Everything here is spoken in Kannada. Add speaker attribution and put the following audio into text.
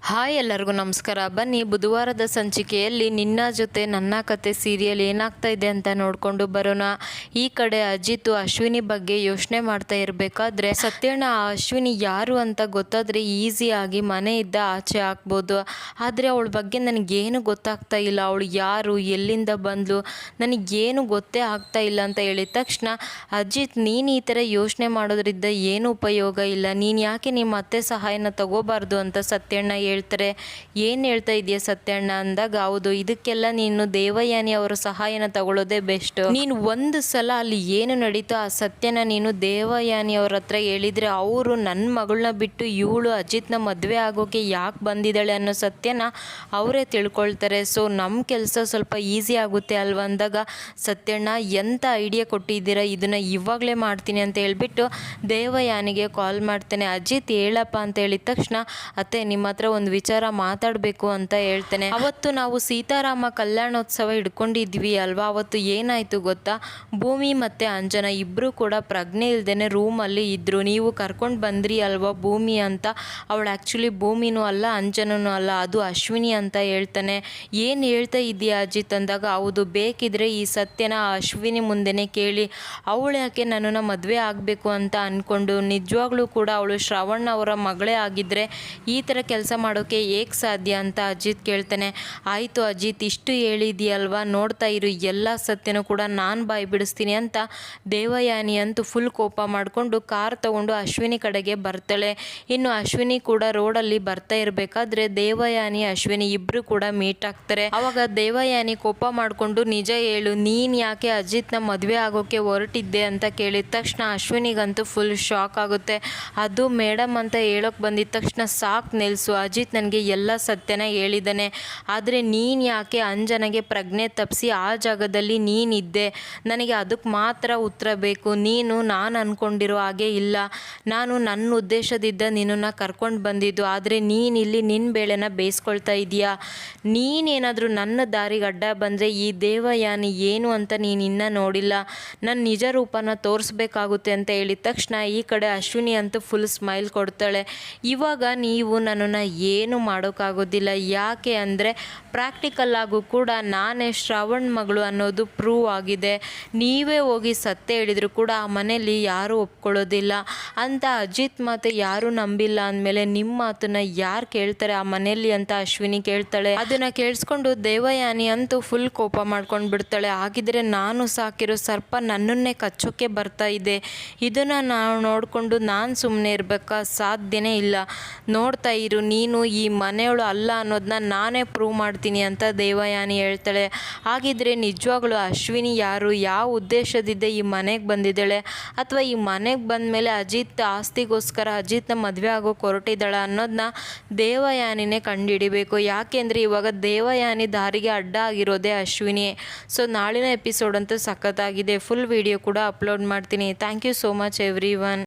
Speaker 1: ಹಾಯ್ ಎಲ್ಲರಿಗೂ ನಮಸ್ಕಾರ. ಬನ್ನಿ ಬುಧವಾರದ ಸಂಚಿಕೆಯಲ್ಲಿ ನಿನ್ನ ಜೊತೆ ನನ್ನ ಕತೆ ಸೀರಿಯಲ್ ಏನಾಗ್ತಾ ಇದೆ ಅಂತ ನೋಡಿಕೊಂಡು ಬರೋಣ. ಈ ಕಡೆ ಅಜಿತ್ ಅಶ್ವಿನಿ ಬಗ್ಗೆ ಯೋಚನೆ ಮಾಡ್ತಾ ಇರಬೇಕಾದ್ರೆ ಸತ್ಯಣ್ಣ ಅಶ್ವಿನಿ ಯಾರು ಅಂತ ಗೊತ್ತಾದರೆ ಈಸಿಯಾಗಿ ಮನೆಯಿಂದ ಆಚೆ ಹಾಕ್ಬೋದು. ಆದರೆ ಅವಳ ಬಗ್ಗೆ ನನಗೇನು ಗೊತ್ತಾಗ್ತಾ ಇಲ್ಲ, ಅವಳು ಯಾರು, ಎಲ್ಲಿಂದ ಬಂದ್ಲು, ನನಗೇನು ಗೊತ್ತೇ ಆಗ್ತಾ ಇಲ್ಲ ಅಂತ ಹೇಳಿದ ತಕ್ಷಣ ಅಜಿತ್ ನೀನು ಈ ಥರ ಯೋಚನೆ ಮಾಡೋದ್ರಿಂದ ಏನು ಉಪಯೋಗ ಇಲ್ಲ, ನೀನು ಯಾಕೆ ನಿಮ್ಮ ಅತ್ತೆ ಸಹಾಯನ ತಗೋಬಾರ್ದು ಅಂತ ಸತ್ಯಣ್ಣ ಹೇಳ್ತಾರೆ. ಏನು ಹೇಳ್ತಾ ಇದೆಯಾ ಸತ್ಯಣ್ಣ ಅಂದಾಗ, ಹೌದು ಇದಕ್ಕೆಲ್ಲ ನೀನು ದೇವಯಾನಿ ಅವರ ಸಹಾಯನ ತಗೊಳ್ಳೋದೇ ಬೆಸ್ಟ್. ನೀನು ಒಂದು ಸಲ ಅಲ್ಲಿ ಏನು ನಡೀತೋ ಆ ಸತ್ಯನ ನೀನು ದೇವಯಾನಿ ಅವ್ರ ಹತ್ರ ಹೇಳಿದರೆ ಅವರು ನನ್ನ ಮಗಳನ್ನ ಬಿಟ್ಟು ಇವಳು ಅಜಿತ್ನ ಮದುವೆ ಆಗೋಕೆ ಯಾಕೆ ಬಂದಿದ್ದಾಳೆ ಅನ್ನೋ ಸತ್ಯನ ಅವರೇ ತಿಳ್ಕೊಳ್ತಾರೆ. ಸೊ ನಮ್ಮ ಕೆಲಸ ಸ್ವಲ್ಪ ಈಸಿ ಆಗುತ್ತೆ ಅಲ್ವ ಅಂದಾಗ ಸತ್ಯಣ್ಣ ಎಂಥ ಐಡಿಯಾ ಕೊಟ್ಟಿದ್ದೀರಾ, ಇದನ್ನು ಇವಾಗಲೇ ಮಾಡ್ತೀನಿ ಅಂತ ಹೇಳ್ಬಿಟ್ಟು ದೇವಯಾನಿಗೆ ಕಾಲ್ ಮಾಡ್ತಾನೆ. ಅಜಿತ್ ಹೇಳಪ್ಪ ಅಂತ ಹೇಳಿದ ತಕ್ಷಣ ಅತ್ತೆ ನಿಮ್ಮ ಹತ್ರ ಒಂದು ವಿಚಾರ ಮಾತಾಡಬೇಕು ಅಂತ ಹೇಳ್ತೇನೆ. ಅವತ್ತು ನಾವು ಸೀತಾರಾಮ ಕಲ್ಯಾಣೋತ್ಸವ ಹಿಡ್ಕೊಂಡಿದ್ವಿ ಅಲ್ವಾ, ಅವತ್ತು ಏನಾಯಿತು ಗೊತ್ತಾ, ಭೂಮಿ ಮತ್ತು ಅಂಜನಾ ಇಬ್ಬರು ಕೂಡ ಪ್ರಜ್ಞೆ ಇಲ್ದೇನೆ ರೂಮಲ್ಲಿ ಇದ್ದರು. ನೀವು ಕರ್ಕೊಂಡು ಬಂದ್ರಿ ಅಲ್ವಾ ಭೂಮಿ ಅಂತ, ಅವಳು ಆ್ಯಕ್ಚುಲಿ ಭೂಮಿನೂ ಅಲ್ಲ ಅಂಜನೂ ಅಲ್ಲ, ಅದು ಅಶ್ವಿನಿ ಅಂತ ಹೇಳ್ತಾನೆ. ಏನು ಹೇಳ್ತಾ ಇದೆಯಾ ಅಜಿತ್ ಅಂದಾಗ, ಹೌದು ಬೇಕಿದ್ರೆ ಈ ಸತ್ಯನ ಅಶ್ವಿನಿ ಮುಂದೆನೇ ಕೇಳಿ, ಅವಳು ಯಾಕೆ ನನ್ನನ್ನು ಮದುವೆ ಆಗಬೇಕು ಅಂತ ಅಂದ್ಕೊಂಡು, ನಿಜವಾಗ್ಲೂ ಕೂಡ ಅವಳು ಶ್ರವಣ್ ಅವರ ಮಗಳೇ ಆಗಿದ್ದರೆ ಈ ಥರ ಕೆಲಸ ಮಾಡೋಕ್ಕೆ ಹೇಗೆ ಸಾಧ್ಯ ಅಂತ ಅಜಿತ್ ಕೇಳ್ತಾನೆ. ಆಯಿತು ಅಜಿತ್ ಇಷ್ಟು ಹೇಳಿದೆಯಲ್ವಾ, ನೋಡ್ತಾ ಇರು ಎಲ್ಲ ಸತ್ಯನೂ ಕೂಡ ನಾನು ಬಾಯಿ ಬಿಡಿಸ್ತೀನಿ ಅಂತ ದೇವಯಾನಿ ಅಂತೂ ಫುಲ್ ಕೋಪ ಮಾಡಿಕೊಂಡು ಕಾರ್ ತಗೊಂಡು ಅಶ್ವಿನಿ ಕಡೆಗೆ ಬರ್ತಾಳೆ. ಇನ್ನು ಅಶ್ವಿನಿ ಕೂಡ ರೋಡಲ್ಲಿ ಬರ್ತಾ ಇರಬೇಕಾದ್ರೆ ದೇವಯಾನಿ ಅಶ್ವಿನಿ ಇಬ್ಬರು ಕೂಡ ಮೀಟ್ ಆಗ್ತಾರೆ. ಅವಾಗ ದೇವಯಾನಿ ಕೋಪ ಮಾಡಿಕೊಂಡು ನಿಜ ಹೇಳು, ನೀನು ಯಾಕೆ ಅಜಿತ್ನ ಮದುವೆ ಆಗೋಕ್ಕೆ ಹೊರಟಿದ್ದೆ ಅಂತ ಕೇಳಿದ ತಕ್ಷಣ ಅಶ್ವಿನಿಗಂತೂ ಫುಲ್ ಶಾಕ್ ಆಗುತ್ತೆ. ಅದು ಮೇಡಮ್ ಅಂತ ಹೇಳೋಕೆ ಬಂದಿದ್ದ ತಕ್ಷಣ ಸಾಕು ನಿಲ್ಲಿಸು, ಅಜಿತ್ ನನಗೆ ಎಲ್ಲ ಸತ್ಯನ ಹೇಳಿದ್ದಾನೆ, ಆದರೆ ನೀನು ಯಾಕೆ ಅಂಜನಗೆ ಪ್ರಜ್ಞೆ ತಪ್ಪಿಸಿ ಆ ಜಾಗದಲ್ಲಿ ನೀನಿದ್ದೆ, ನನಗೆ ಅದಕ್ಕೆ ಮಾತ್ರ ಉತ್ತರ ಬೇಕು. ನೀನು ನಾನು ಅಂದ್ಕೊಂಡಿರೋ ಹಾಗೆ ಇಲ್ಲ, ನಾನು ನನ್ನ ಉದ್ದೇಶದಿಂದ ನಿನ್ನನ್ನು ಕರ್ಕೊಂಡು ಬಂದಿದ್ದು, ಆದರೆ ನೀನಿಲ್ಲಿ ನಿನ್ನ ಬೇಳೆನ ಬೇಯಿಸ್ಕೊಳ್ತಾ ಇದೀಯಾ. ನೀನೇನಾದರೂ ನನ್ನ ದಾರಿಗೆ ಅಡ್ಡ ಬಂದರೆ ಈ ದೇವಯಾನಿ ಏನು ಅಂತ ನೀನು ಇನ್ನೂ ನೋಡಿಲ್ಲ, ನನ್ನ ನಿಜ ರೂಪನ ತೋರಿಸ್ಬೇಕಾಗುತ್ತೆ ಅಂತ ಹೇಳಿದ ತಕ್ಷಣ ಈ ಕಡೆ ಅಶ್ವಿನಿ ಅಂತೂ ಫುಲ್ ಸ್ಮೈಲ್ ಕೊಡ್ತಾಳೆ. ಇವಾಗ ನೀವು ನನ್ನನ್ನು ಏನು ಮಾಡೋಕ್ಕಾಗೋದಿಲ್ಲ, ಯಾಕೆ ಅಂದರೆ ಪ್ರಾಕ್ಟಿಕಲ್ ಆಗು ಕೂಡ ನಾನೇ ಶ್ರವಣ್ ಮಗಳು ಅನ್ನೋದು ಪ್ರೂವ್ ಆಗಿದೆ. ನೀವೇ ಹೋಗಿ ಸತ್ಯ ಹೇಳಿದ್ರು ಕೂಡ ಆ ಮನೆಯಲ್ಲಿ ಯಾರೂ ಒಪ್ಕೊಳ್ಳೋದಿಲ್ಲ ಅಂತ ಅಜಿತ್ ಮಾತು ಯಾರೂ ನಂಬಿಲ್ಲ ಅಂದಮೇಲೆ ನಿಮ್ಮ ಮಾತನ್ನ ಯಾರು ಕೇಳ್ತಾರೆ ಆ ಮನೆಯಲ್ಲಿ ಅಂತ ಅಶ್ವಿನಿ ಕೇಳ್ತಾಳೆ. ಅದನ್ನು ಕೇಳಿಸ್ಕೊಂಡು ದೇವಯಾನಿ ಅಂತೂ ಫುಲ್ ಕೋಪ ಮಾಡ್ಕೊಂಡು ಬಿಡ್ತಾಳೆ. ಹಾಗಿದ್ರೆ ನಾನು ಸಾಕಿರೋ ಸರ್ಪ ನನ್ನನ್ನೇ ಕಚ್ಚೋಕ್ಕೆ ಬರ್ತಾ ಇದೆ, ಇದನ್ನು ನಾವು ನೋಡಿಕೊಂಡು ನಾನು ಸುಮ್ಮನೆ ಇರಬೇಕಾ, ಸಾಧ್ಯನೇ ಇಲ್ಲ. ನೋಡ್ತಾ ಇರು, ನೀನು ಈ ಮನೆಯವಳು ಅಲ್ಲ ಅನ್ನೋದನ್ನ ನಾನೇ ಪ್ರೂವ್ ಮಾಡ್ತೀನಿ ಅಂತ ದೇವಯಾನಿ ಹೇಳ್ತಾಳೆ. ಹಾಗಿದ್ರೆ ನಿಜವಾಗ್ಲೂ ಅಶ್ವಿನಿ ಯಾರು, ಯಾವ ಉದ್ದೇಶದಿಂದ ಈ ಮನೆಗೆ ಬಂದಿದ್ದಾಳೆ, ಅಥವಾ ಈ ಮನೆಗೆ ಬಂದ ಮೇಲೆ ಅಜಿತ್ ಆಸ್ತಿಗೋಸ್ಕರ ಅಜಿತ್ನ ಮದುವೆ ಆಗೋಕೆ ಹೊರಟಿದ್ದಾಳ ಅನ್ನೋದನ್ನ ದೇವಯಾನಿನೇ ಕಂಡುಹಿಡಿಬೇಕು. ಯಾಕೆಂದರೆ ಇವಾಗ ದೇವಯಾನಿ ದಾರಿಗೆ ಅಡ್ಡ ಆಗಿರೋದೇ ಅಶ್ವಿನಿ. ಸೊ ನಾಳಿನ ಎಪಿಸೋಡ್ ಅಂತೂ ಸಖತ್ತಾಗಿದೆ, ಫುಲ್ ವಿಡಿಯೋ ಕೂಡ ಅಪ್ಲೋಡ್ ಮಾಡ್ತೀನಿ. Thank you so much every one.